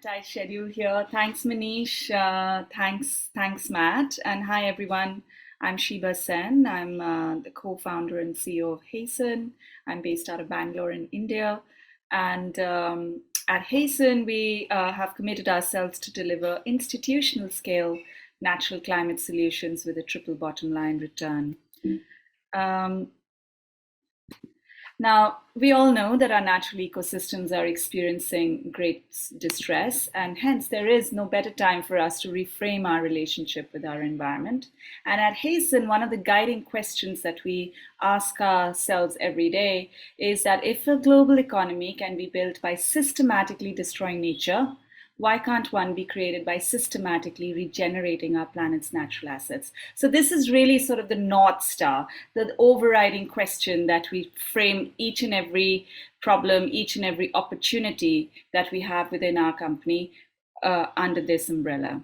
tight schedule here. Thanks, Manish. Thanks, Matt. And hi, everyone. I'm Sheeba Sen. I'm the co-founder and CEO of Hasten. I'm based out of Bangalore in India. And at Hasten, we have committed ourselves to deliver institutional scale natural climate solutions with a triple bottom line return. Um, Now, we all know that our natural ecosystems are experiencing great distress, and hence there is no better time for us to reframe our relationship with our environment. And at Hasten, one of the guiding questions that we ask ourselves every day is that if a global economy can be built by systematically destroying nature, why can't one be created by systematically regenerating our planet's natural assets? So this is really sort of the North Star, the overriding question that we frame each and every problem, each and every opportunity that we have within our company under this umbrella.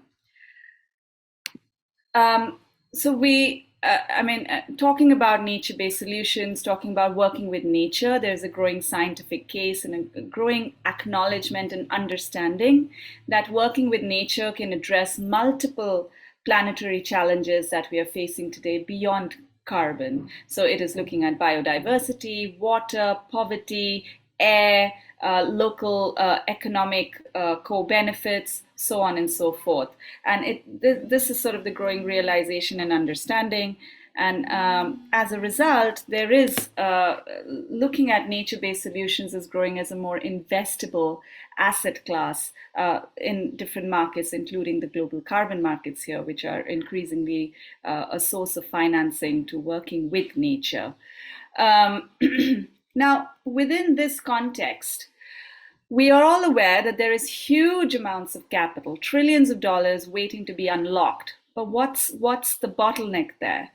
Talking about nature-based solutions, talking about working with nature, there's a growing scientific case and a growing acknowledgement and understanding that working with nature can address multiple planetary challenges that we are facing today beyond carbon. So it is looking at biodiversity, water, poverty, air, local economic co-benefits, so on and so forth. And this is sort of the growing realization and understanding. And as a result, there is looking at nature-based solutions as growing as a more investable asset class in different markets, including the global carbon markets here, which are increasingly a source of financing to working with nature. Now, within this context, we are all aware that there is huge amounts of capital, trillions of dollars waiting to be unlocked. But what's the bottleneck there?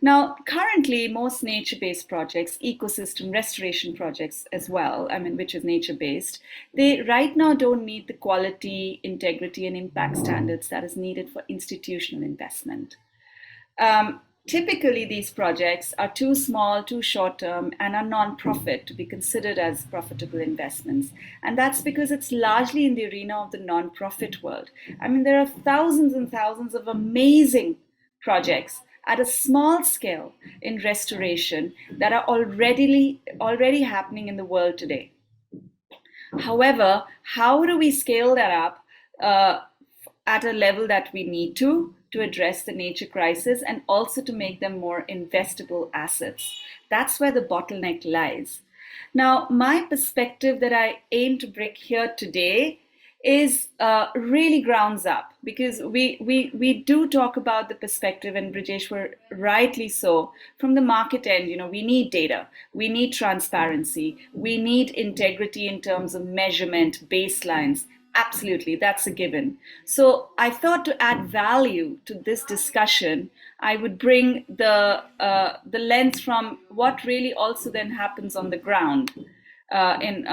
Now, currently, most nature-based projects, ecosystem restoration projects as well, which is nature-based, they right now don't meet the quality, integrity, and impact standards that is needed for institutional investment. Typically, these projects are too small, too short-term, and are non-profit to be considered as profitable investments. And that's because it's largely in the arena of the non-profit world. There are thousands and thousands of amazing projects at a small scale in restoration that are already happening in the world today. However, how do we scale that up at a level that we need to address the nature crisis and also to make them more investable assets? That's where the bottleneck lies. Now, my perspective that I aim to bring here today is really grounds up, because we do talk about the perspective, and Brijesh were rightly so, from the market end. We need data, we need transparency, we need integrity in terms of measurement, baselines. Absolutely, that's a given. So I thought to add value to this discussion, I would bring the lens from what really also then happens on the ground. In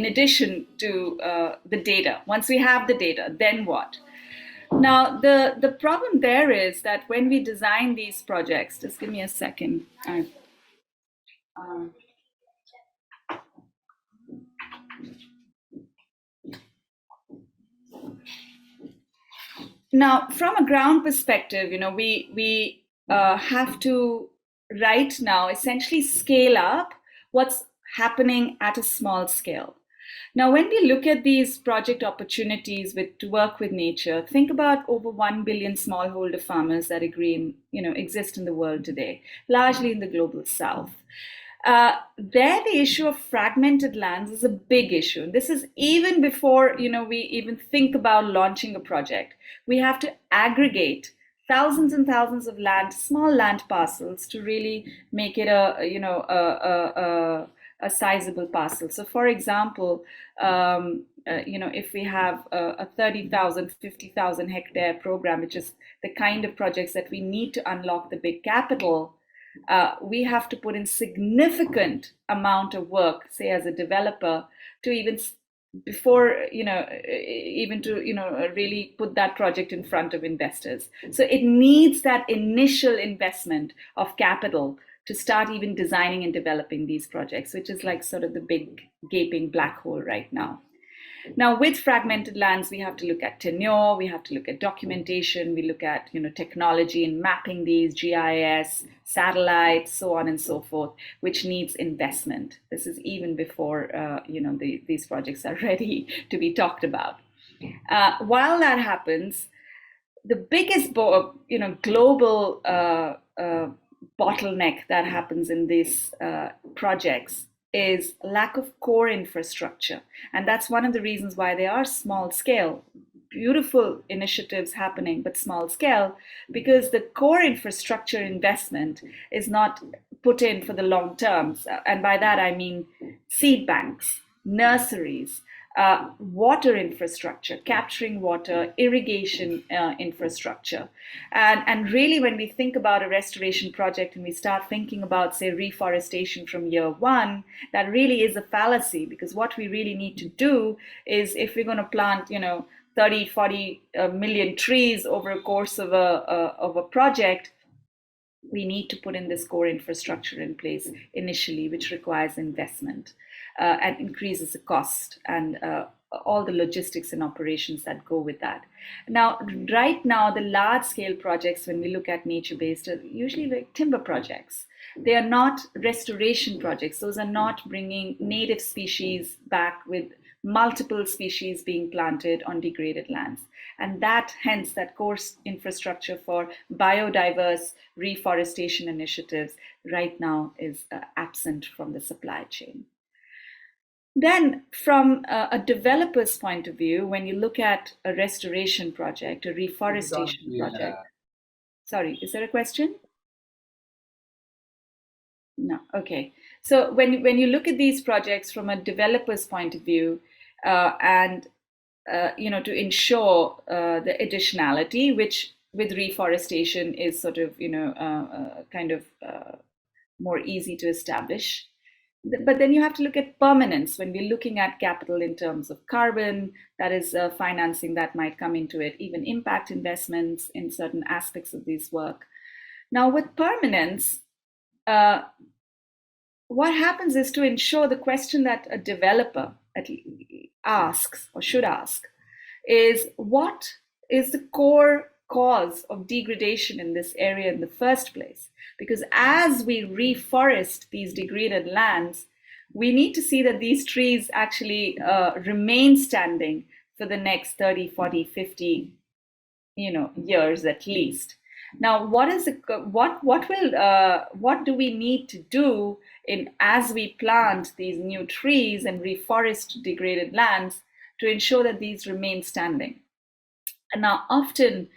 addition to the data. Once we have the data, then what? Now, the problem there is that when we design these projects, just give me a second. Now, from a ground perspective, we have to right now essentially scale up what's happening at a small scale. Now, when we look at these project opportunities to work with nature, think about over 1 billion smallholder farmers that exist in the world today, largely in the global south. There, the issue of fragmented lands is a big issue. And this is even before we even think about launching a project. We have to aggregate thousands and thousands of small land parcels to really make it a sizable parcel. So, for example, if we have a 30,000, 50,000 hectare program, which is the kind of projects that we need to unlock the big capital, we have to put in significant amount of work, say as a developer, to even really put that project in front of investors. So it needs that initial investment of capital to start even designing and developing these projects, which is like sort of the big gaping black hole right now. Now, with fragmented lands, we have to look at tenure, we have to look at documentation, we look at technology in mapping these, GIS, satellites, so on and so forth, which needs investment. This is even before these projects are ready to be talked about. While that happens, the biggest global bottleneck that happens in these projects is lack of core infrastructure. And that's one of the reasons why they are small scale, beautiful initiatives happening, but small scale, because the core infrastructure investment is not put in for the long term. And by that, I mean seed banks, nurseries, water infrastructure, capturing water, irrigation infrastructure. And really, when we think about a restoration project and we start thinking about, say, reforestation from year one, that really is a fallacy, because what we really need to do is, if we're going to plant, 30, 40 million trees over a course of a project, we need to put in this core infrastructure in place initially, which requires investment and increases the cost and all the logistics and operations that go with that. Now, right now, the large scale projects, when we look at nature based, are usually like timber projects. They are not restoration projects. Those are not bringing native species back with multiple species being planted on degraded lands. And that, hence, that core infrastructure for biodiverse reforestation initiatives right now is absent from the supply chain. Then, from a developer's point of view, when you look at a restoration project, a reforestation project, sorry, is there a question? No, okay. So when you look at these projects from a developer's point of view, and to ensure the additionality, which with reforestation is sort of kind of more easy to establish. But then you have to look at permanence when we're looking at capital in terms of carbon, that is financing that might come into it, even impact investments in certain aspects of this work. Now, with permanence, what happens is, to ensure the question that a developer asks or should ask is, what is the core cause of degradation in this area in the first place? Because as we reforest these degraded lands, we need to see that these trees actually remain standing for the next 30, 40, 50 years at least. Now, what do we need to do as we plant these new trees and reforest degraded lands to ensure that these remain standing? And now, often,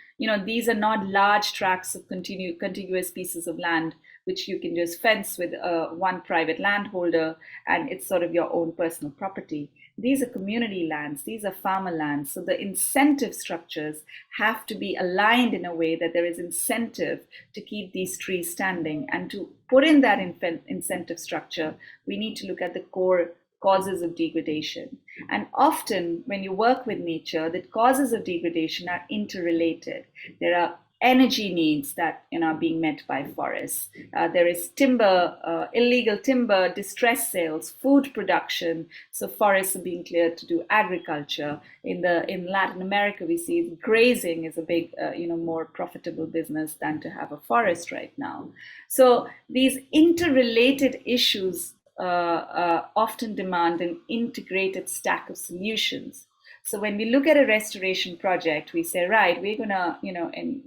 these are not large tracts of contiguous pieces of land which you can just fence with one private landholder, and it's sort of your own personal property. These are community lands, these are farmer lands. So the incentive structures have to be aligned in a way that there is incentive to keep these trees standing. And to put in that incentive structure, we need to look at the core causes of degradation. And often, when you work with nature, the causes of degradation are interrelated. There are energy needs that are being met by forests. There is timber, illegal timber, distress sales, food production. So forests are being cleared to do agriculture. In Latin America, we see grazing is a big, more profitable business than to have a forest right now. So these interrelated issues often demand an integrated stack of solutions. So when we look at a restoration project, we say, right, we're going to, and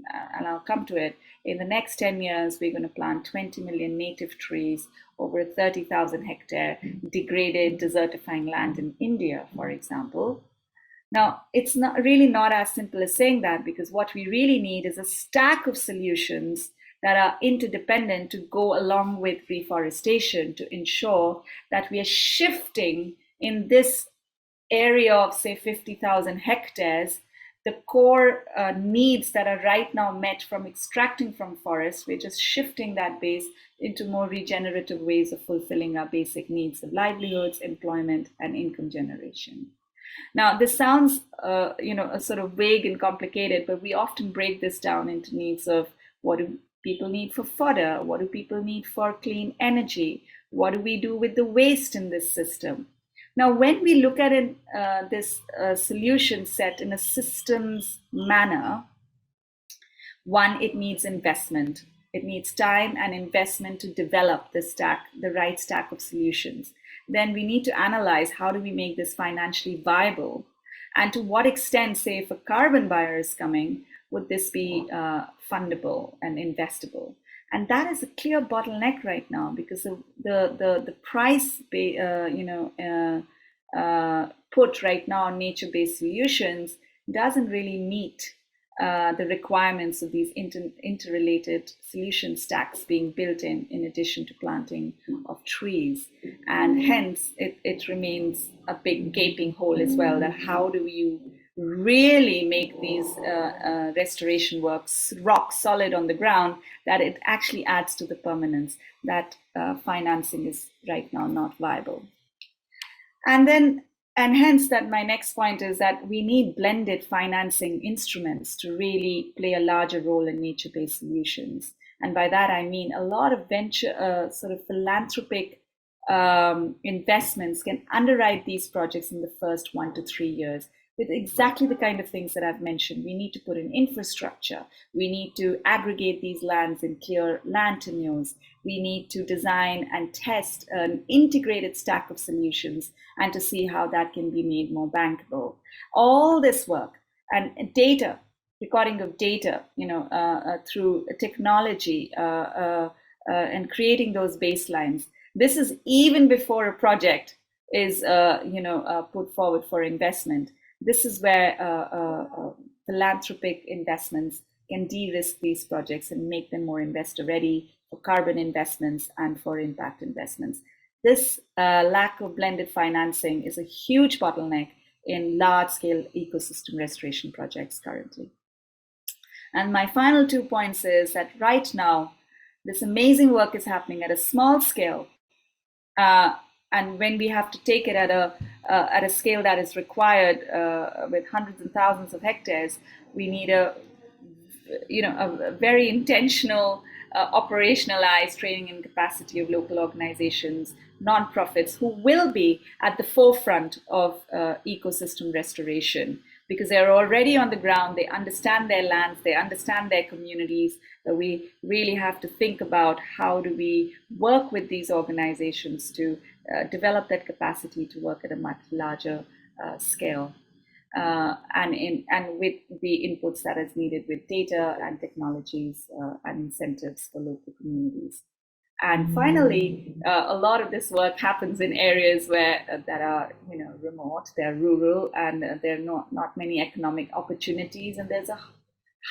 I'll come to it, in the next 10 years, we're going to plant 20 million native trees over 30,000 hectare degraded, desertifying land in India, for example. Now, it's not as simple as saying that, because what we really need is a stack of solutions that are interdependent to go along with reforestation to ensure that we are shifting in this area of, say, 50,000 hectares, the core needs that are right now met from extracting from forests. We're just shifting that base into more regenerative ways of fulfilling our basic needs of livelihoods, employment, and income generation. Now, this sounds, sort of vague and complicated, but we often break this down into needs of, what do people need for fodder? What do people need for clean energy? What do we do with the waste in this system? Now, when we look at it, this solution set in a systems manner, one, it needs investment. It needs time and investment to develop the right stack of solutions. Then we need to analyze how do we make this financially viable, and to what extent, say, if a carbon buyer is coming, would this be fundable and investable? And that is a clear bottleneck right now, because the price, put right now on nature-based solutions doesn't really meet the requirements of these interrelated solution stacks being built in addition to planting of trees. And hence, it remains a big gaping hole as well, that how do you really make these restoration works rock solid on the ground, that it actually adds to the permanence, that financing is right now not viable. And hence, that my next point is that we need blended financing instruments to really play a larger role in nature-based solutions. And by that I mean a lot of venture, sort of philanthropic investments can underwrite these projects in the first 1 to 3 years, with exactly the kind of things that I've mentioned. We need to put in infrastructure. We need to aggregate these lands in clear land tenures. We need to design and test an integrated stack of solutions, and to see how that can be made more bankable. All this work and data, recording of data, through technology, and creating those baselines. This is even before a project is, put forward for investment. This is where philanthropic investments can de-risk these projects and make them more investor ready for carbon investments and for impact investments. This lack of blended financing is a huge bottleneck in large-scale ecosystem restoration projects currently. And my final 2 points is that right now, this amazing work is happening at a small scale, and when we have to take it at a scale that is required, with hundreds and thousands of hectares, we need a very intentional, operationalized training and capacity of local organizations, nonprofits, who will be at the forefront of ecosystem restoration, because they're already on the ground, they understand their lands, they understand their communities. We really have to think about how do we work with these organizations to develop that capacity to work at a much larger scale, and with the inputs that is needed with data and technologies, and incentives for local communities. And finally, a lot of this work happens in areas that are remote, they're rural, and there are not many economic opportunities, and there's a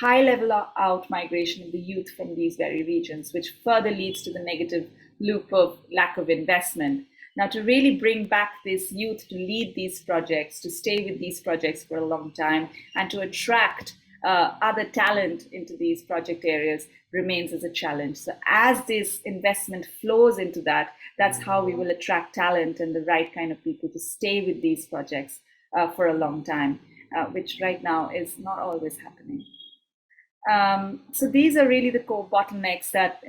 high level of out migration of the youth from these very regions, which further leads to the negative loop of lack of investment. Now, to really bring back this youth to lead these projects, to stay with these projects for a long time, and to attract other talent into these project areas remains as a challenge. So as this investment flows into that, that's how we will attract talent and the right kind of people to stay with these projects for a long time, which right now is not always happening. So these are really the core bottlenecks that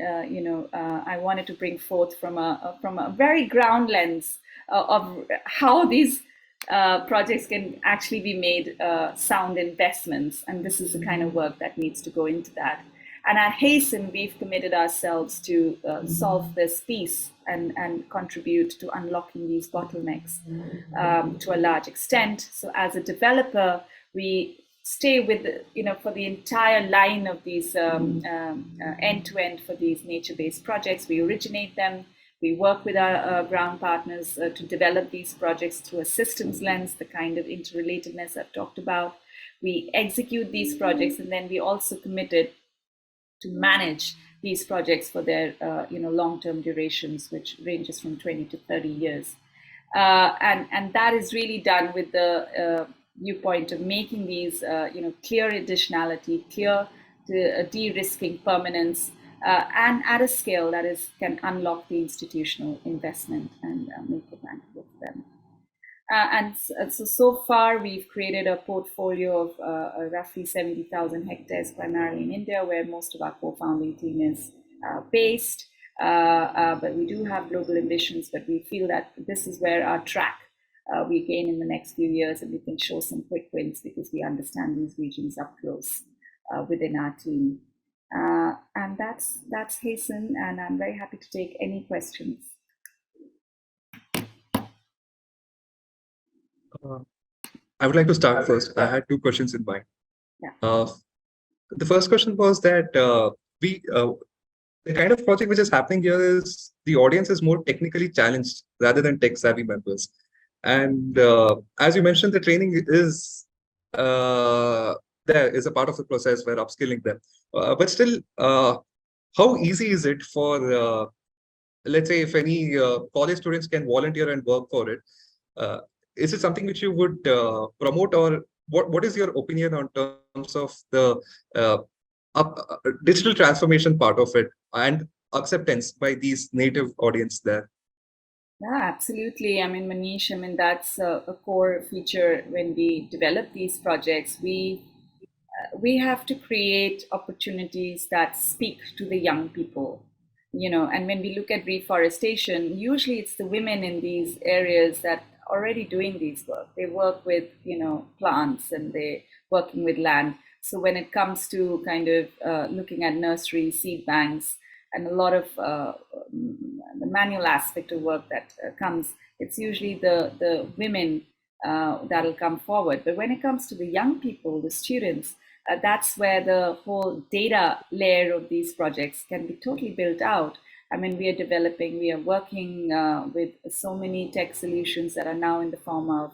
I wanted to bring forth from a very ground lens of how these projects can actually be made sound investments, and this is the kind of work that needs to go into that. And at Hasten, we've committed ourselves to solve this piece and contribute to unlocking these bottlenecks to a large extent. So as a developer, we stay with, for the entire line of these end-to-end for these nature-based projects. We originate them. We work with our ground partners to develop these projects through a systems lens, the kind of interrelatedness I've talked about. We execute these projects, and then we also committed to manage these projects for their long-term durations, which ranges from 20 to 30 years. And that is really done with the viewpoint of making these clear additionality, clear de-risking permanence, and at a scale that can unlock the institutional investment and make it bankable for them. And so far, we've created a portfolio of roughly 70,000 hectares, primarily in India, where most of our co-founding team is based. But we do have global ambitions, but we feel that this is where our track we gain in the next few years, and we can show some quick wins because we understand these regions up close within our team. And that's Hasten, and I'm very happy to take any questions. I would like to start first. I had two questions in mind. Yeah. The first question was that the kind of project which is happening here is the audience is more technically challenged rather than tech savvy members. And as you mentioned, the training is there is a part of the process where upskilling them. But still, how easy is it for, let's say, if any college students can volunteer and work for it? Is it something which you would promote, or what is your opinion on terms of the digital transformation part of it and acceptance by these native audience there? Yeah, absolutely. I mean, Manish, I mean, that's a core feature when we develop these projects. We have to create opportunities that speak to the young people, and when we look at reforestation, usually it's the women in these areas that are already doing these work. They work with plants, and they working with land. So when it comes to kind of looking at nursery seed banks and a lot of the manual aspect of work that comes, it's usually the women that'll come forward. But when it comes to the young people, the students, that's where the whole data layer of these projects can be totally built out. I mean, we are working with so many tech solutions that are now in the form of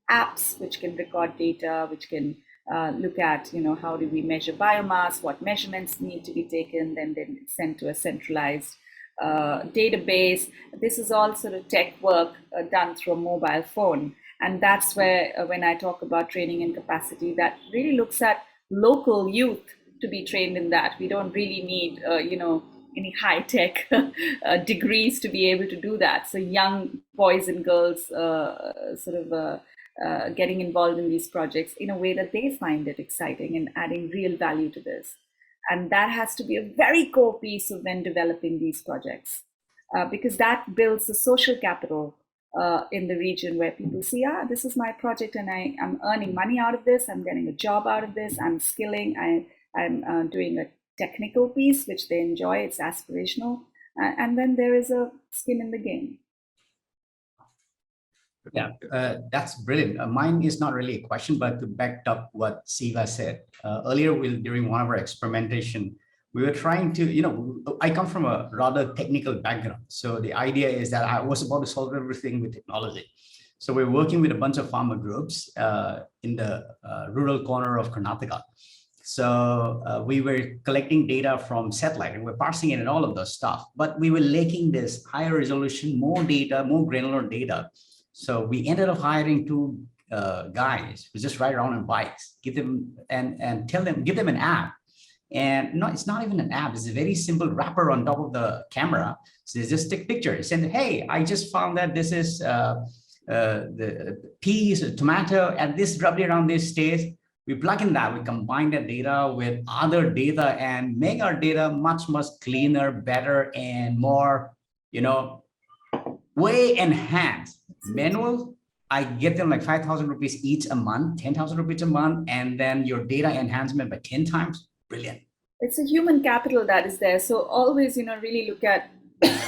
apps which can record data, which can look at, how do we measure biomass, what measurements need to be taken, then sent to a centralized database. This is all sort of tech work done through a mobile phone. And that's where, when I talk about training and capacity, that really looks at local youth to be trained in that. We don't really need, any high-tech degrees to be able to do that. So young boys and girls getting involved in these projects in a way that they find it exciting and adding real value to this. And that has to be a very core piece of when developing these projects, because that builds a social capital in the region where people see, this is my project and I'm earning money out of this, I'm getting a job out of this, I'm skilling, I'm doing a technical piece which they enjoy, it's aspirational, and then there is a skin in the game. Yeah, that's brilliant. Mine is not really a question, but to back up what Sheeba said. Earlier, during one of our experimentation, we were trying to, I come from a rather technical background. So the idea is that I was about to solve everything with technology. So we're working with a bunch of farmer groups in the rural corner of Karnataka. So we were collecting data from satellite and we're parsing it and all of the stuff, but we were lacking this higher resolution, more data, more granular data. So we ended up hiring two guys who just ride around on bikes, give them and tell them, give them an app. And no, it's not even an app. It's a very simple wrapper on top of the camera. So they just take pictures and, hey, I just found that this is the peas, tomato, and this roughly around this stage. We plug in that, we combine that data with other data and make our data much, much cleaner, better, and more, way enhanced. Manual, I get them like 5,000 rupees each a month, 10,000 rupees a month, and then your data enhancement by 10 times. Brilliant. It's a human capital that is there. So always, really look at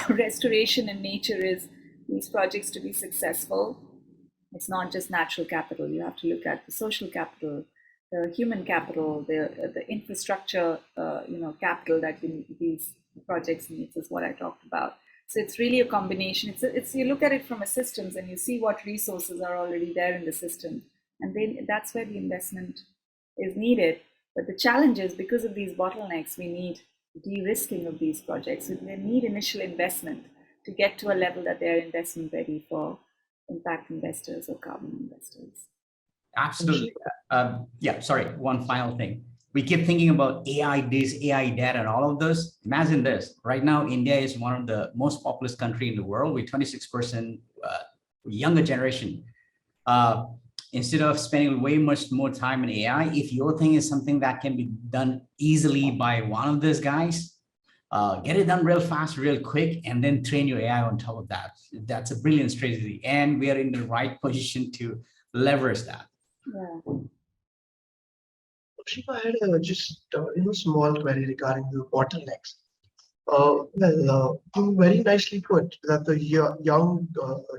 restoration in nature is these projects to be successful. It's not just natural capital. You have to look at the social capital, the human capital, the infrastructure, capital that these projects need is what I talked about. So it's really a combination. It's you look at it from a systems and you see what resources are already there in the system, and then that's where the investment is needed. But the challenge is because of these bottlenecks, we need de-risking of these projects. So they need initial investment to get to a level that they're investment ready for impact investors or carbon investors. Absolutely. Yeah, sorry, one final thing. We keep thinking about AI this, AI that, and all of this. Imagine this. Right now, India is one of the most populous country in the world with 26% younger generation. Instead of spending way much more time in AI, if your thing is something that can be done easily by one of these guys, get it done real fast, real quick, and then train your AI on top of that. That's a brilliant strategy. And we are in the right position to leverage that. Yeah. Sheeba, I had just small query regarding the bottlenecks. You very nicely put that the young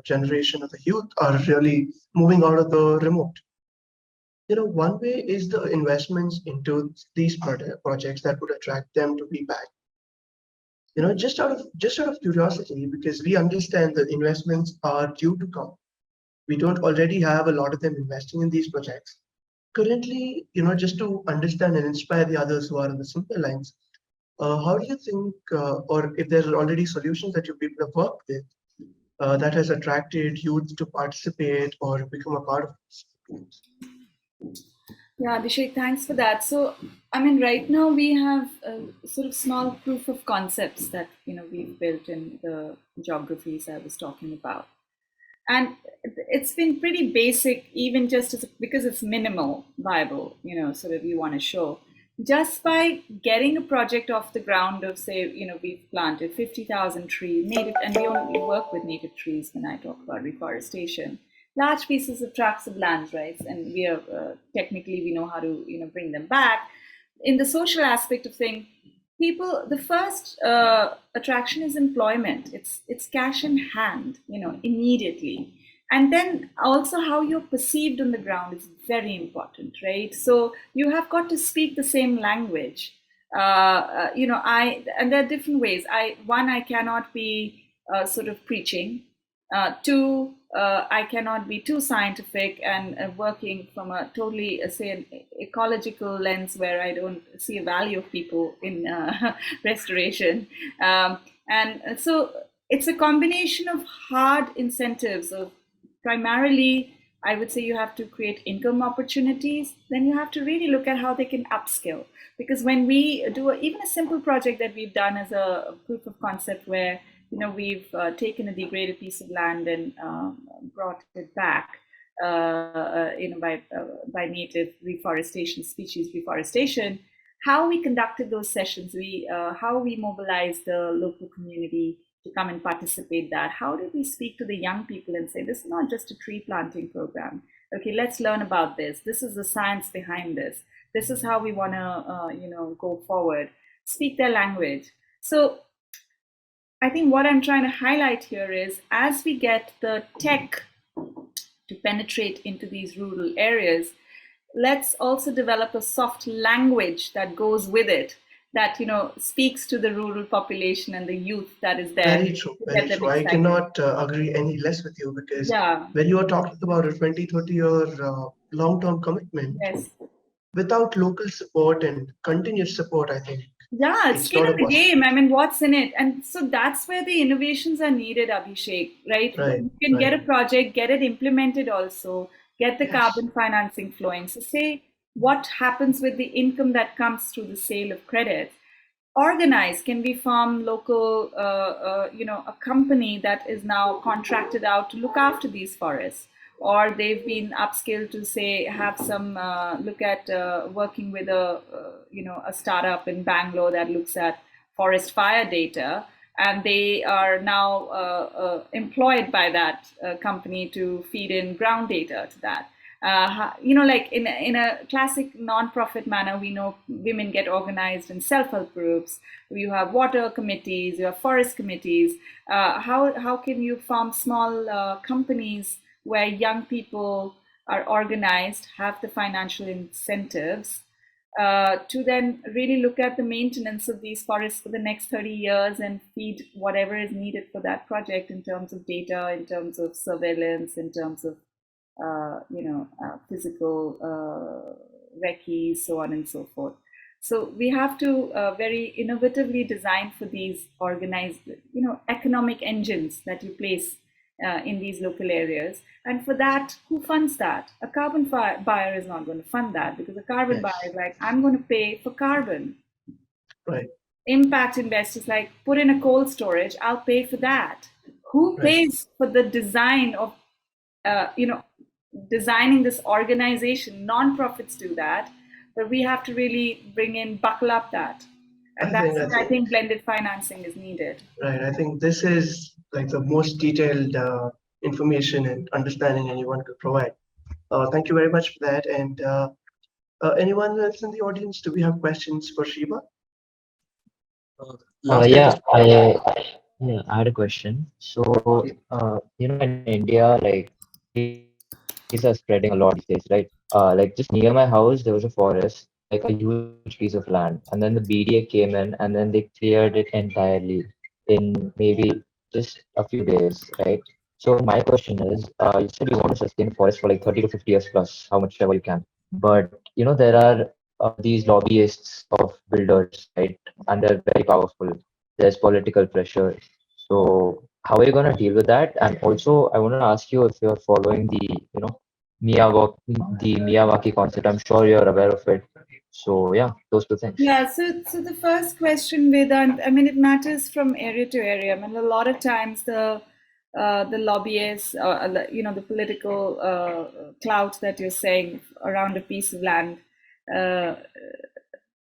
generation of the youth are really moving out of the remote. One way is the investments into these projects that would attract them to be back. Just out of curiosity, because we understand the investments are due to come. We don't already have a lot of them investing in these projects. Currently, just to understand and inspire the others who are on the similar lines, how do you think, or if there are already solutions that you people have worked with that has attracted youth to participate or become a part of this? Yeah, Abhishek, thanks for that. So, I mean, right now we have sort of small proof of concepts that, we've built in the geographies I was talking about. And it's been pretty basic, even just because it's minimal viable, sort of you want to show. Just by getting a project off the ground of, say, we've planted 50,000 trees, native, and we only work with native trees when I talk about reforestation. Large pieces of tracts of lands, right? And we are technically we know how to bring them back. In the social aspect of things, people, the first attraction is employment. It's cash in hand, immediately. And then also how you're perceived on the ground is very important, right? So you have got to speak the same language. And there are different ways. I cannot be sort of preaching. Two, I cannot be too scientific and working from a totally, say, an ecological lens where I don't see a value of people in restoration. And so it's a combination of hard incentives of primarily, I would say you have to create income opportunities. Then you have to really look at how they can upskill. Because when we do even a simple project that we've done as a proof of concept where we've taken a degraded piece of land and brought it back, by native reforestation, species reforestation. How we conducted those sessions, how we mobilized the local community to come and participate. How did we speak to the young people and say, this is not just a tree planting program. Okay, let's learn about this. This is the science behind this. This is how we want to, go forward. Speak their language. So I think what I'm trying to highlight here is as we get the tech to penetrate into these rural areas, let's also develop a soft language that goes with it, that speaks to the rural population and the youth that is there. Very true. Very true. I cannot agree any less with you, because when you are talking about a 20, 30-year long-term commitment, yes, without local support and continuous support, I think. Yeah, it's skin in the game. I mean, what's in it? And so that's where the innovations are needed, Abhishek, right? You can get a project, get it implemented also, get the carbon financing flowing. So say what happens with the income that comes through the sale of credits. Organize, can we form local, a company that is now contracted out to look after these forests? Or they've been upskilled to say have some look at working with a startup in Bangalore that looks at forest fire data, and they are now employed by that company to feed in ground data to that. Like in a classic non-profit manner, we know women get organized in self-help groups. You have water committees, you have forest committees. How can you form small companies where young people are organized, have the financial incentives to then really look at the maintenance of these forests for the next 30 years and feed whatever is needed for that project in terms of data, in terms of surveillance, in terms of physical recce, so on and so forth. So we have to very innovatively design for these organized, economic engines that you place in these local areas. And for that, who funds that? A carbon buyer is not going to fund that, because a carbon buyer is like, I'm going to pay for carbon. Right. Impact investors like, put in a cold storage, I'll pay for that. Who pays for the design of, designing this organization? Non-profits do that, but we have to really buckle up that. And that's why I think blended financing is needed. Right. I think this is like the most detailed information and understanding anyone could provide. Thank you very much for that. And anyone else in the audience, do we have questions for Sheeba? Last year, Yeah, just I had a question. So, in India, like trees are spreading a lot these days, right? Like just near my house, there was a forest, like a huge piece of land, and then the BDA came in, and then they cleared it entirely in maybe just a few days, right? So my question is, you said you want to sustain forest for like 30 to 50 years plus, how much ever you can. But there are these lobbyists of builders, right? And they're very powerful. There's political pressure. So how are you going to deal with that? And also, I want to ask you if you're following Miyawaki, the Miyawaki concept. I'm sure you're aware of it. So yeah, those two things. Yeah, so the first question, Vedant, I mean, it matters from area to area. I mean, a lot of times the lobbyists, the political clout that you're saying around a piece of land, uh,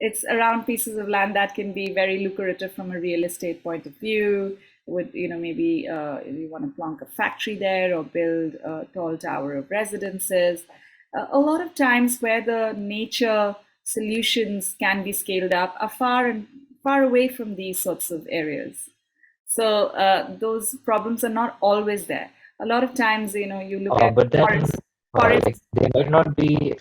it's around pieces of land that can be very lucrative from a real estate point of view. Would maybe you want to plonk a factory there or build a tall tower of residences. A lot of times where the nature solutions can be scaled up are far away from these sorts of areas. So those problems are not always there. A lot of times, you look at But then, forests. like they might not be,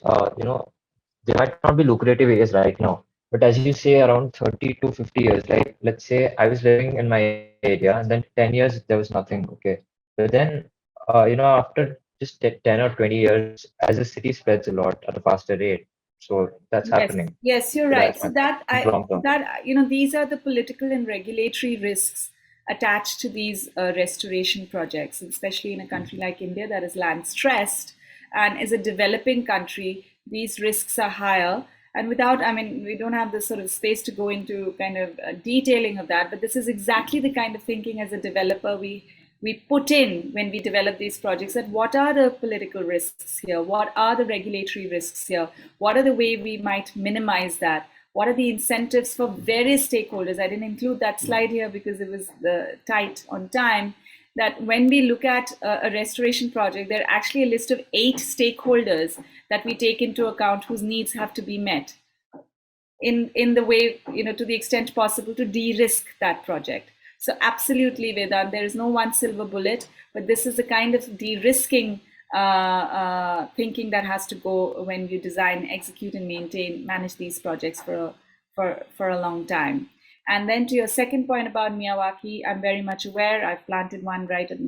they might not be lucrative areas right now. But as you say, around 30 to 50 years, like let's say I was living in my area, and then 10 years there was nothing. Okay, but then, after just 10 or 20 years, as the city spreads a lot at a faster rate, so that's Yes, happening. yes, you're So right. that's So my long term. these are the political and regulatory risks attached to these restoration projects, especially in a country like India that is land stressed and is a developing country. These risks are higher. And I mean, we don't have the sort of space to go into kind of detailing of that, but this is exactly the kind of thinking as a developer we put in when we develop these projects, that what are the political risks here, what are the regulatory risks here, what are the way we might minimize that, what are the incentives for various stakeholders. I didn't include that slide here because it was tight on time, that when we look at a restoration project, there are actually a list of 8 stakeholders that we take into account whose needs have to be met in the way, to the extent possible, to de-risk that project. So absolutely, Vedant, there is no one silver bullet, but this is the kind of de-risking thinking that has to go when you design, execute, and manage these projects for a long time. And then to your second point about Miyawaki, I'm very much aware. I've planted one right at in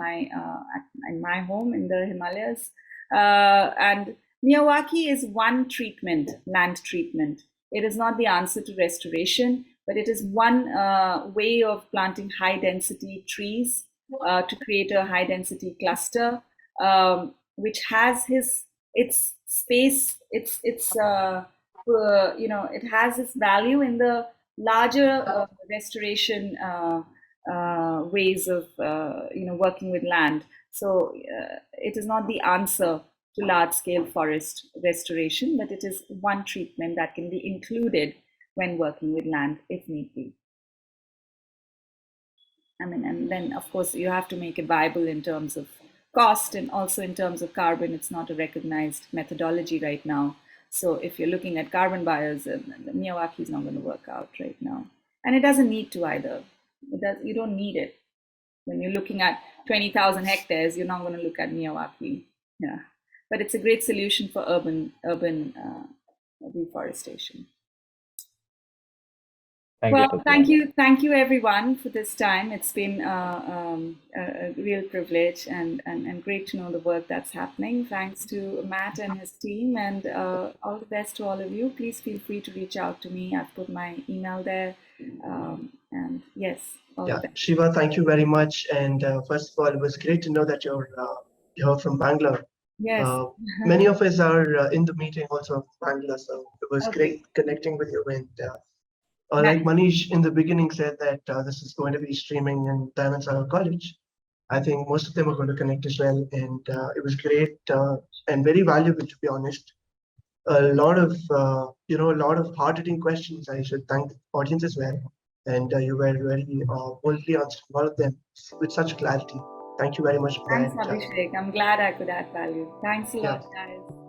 my home in the Himalayas. And Miyawaki is one treatment, land treatment. It is not the answer to restoration, but it is one way of planting high density trees to create a high density cluster, which has its space, it has its value in the larger restoration ways of working with land. So it is not the answer to large scale forest restoration, but it is one treatment that can be included when working with land if need be. I mean, and then of course you have to make it viable in terms of cost and also in terms of carbon. It's not a recognized methodology right now. So if you're looking at carbon buyers, the Miyawaki is not going to work out right now. And it doesn't need to either. You don't need it. When you're looking at 20,000 hectares, you're not going to look at Miyawaki. Yeah. But it's a great solution for urban reforestation. Thank you everyone for this time. It's been a real privilege and great to know the work that's happening. Thanks to Matt and his team, and all the best to all of you. Please feel free to reach out to me. I've put my email there. And yes, Sheeba, thank you very much. And first of all, it was great to know that you're from Bangalore. Yes. Many of us are in the meeting also from Bangalore, so it was great connecting with you. And like Manish in the beginning said that this is going to be streaming in Diamond Sagar College. I think most of them are going to connect as well. And it was great and very valuable, to be honest. A lot of hard-hitting questions. I should thank the audience as well. and you were very boldly answering all of them with such clarity. Thank you very much for Thanks, that. Abhishek. I'm glad I could add value. Thanks a Yeah. lot, guys.